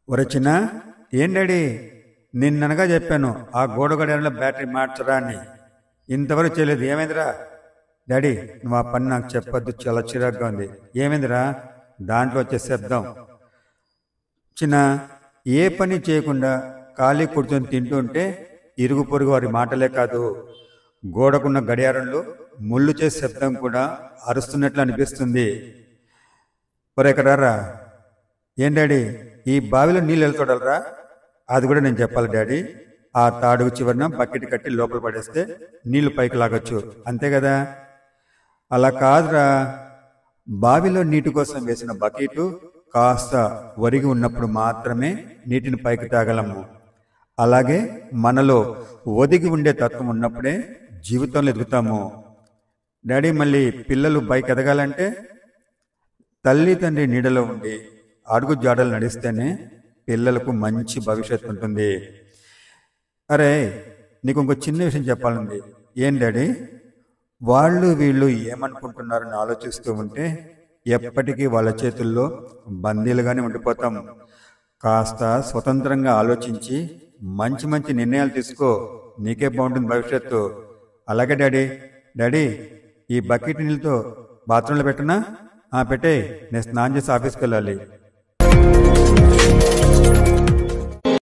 ఒరే చిన్న, ఏం డాడీ, నిన్ననగా చెప్పాను ఆ గోడ గడియారంలో బ్యాటరీ మార్చరా అని. ఇంతవరకు చేయలేదు. ఏమైందిరా? డాడీ, నువ్వు ఆ పని నాకు చెప్పొద్దు, చాలా చిరాగ్గా ఉంది. ఏమైందిరా? దాంట్లో వచ్చే శబ్దం. చిన్న, ఏ పని చేయకుండా ఖాళీ కూర్చొని తింటూ ఉంటే ఇరుగు పొరుగు వారి మాటలే కాదు, గోడకున్న గడియారంలో ముళ్ళు చేసే శబ్దం కూడా అరుస్తున్నట్లు అనిపిస్తుంది. ఒరే కరారా. ఏం డాడీ, ఈ బావిలో నీళ్ళు ఎలా చూడాలరా? అది కూడా నేను చెప్పాలి డాడీ. ఆ తాడుగు చివరన బకెట్ కట్టి లోపల పడేస్తే నీళ్లు పైకి లాగొచ్చు, అంతే కదా? అలా కాదురా, బావిలో నీటి కోసం వేసిన బకెట్ కాస్త ఒరిగి ఉన్నప్పుడు మాత్రమే నీటిని పైకి తాగలము. అలాగే మనలో ఒదిగి ఉండే తత్వం ఉన్నప్పుడే జీవితంలో ఎదుగుతాము. డాడీ, మళ్ళీ పిల్లలు పైకి ఎదగాలంటే తల్లి తండ్రి నీడలో ఉండి అడుగు జాడలు నడిస్తేనే పిల్లలకు మంచి భవిష్యత్తు ఉంటుంది. అరే, నీకు ఇంకో చిన్న విషయం చెప్పాలండి. ఏం డాడీ? వాళ్ళు వీళ్ళు ఏమనుకుంటున్నారని ఆలోచిస్తూ ఉంటే ఎప్పటికీ వాళ్ళ చేతుల్లో బందీలుగానే ఉండిపోతాం. కాస్త స్వతంత్రంగా ఆలోచించి మంచి మంచి నిర్ణయాలు తీసుకో, నీకే బాగుంటుంది భవిష్యత్తు. అలాగే డాడీ. డాడీ, ఈ బకెట్ నీళ్ళతో బాత్రూంలో పెట్టనా? పెట్టే, నేను స్నానం చేసి ఆఫీస్కి వెళ్ళాలి.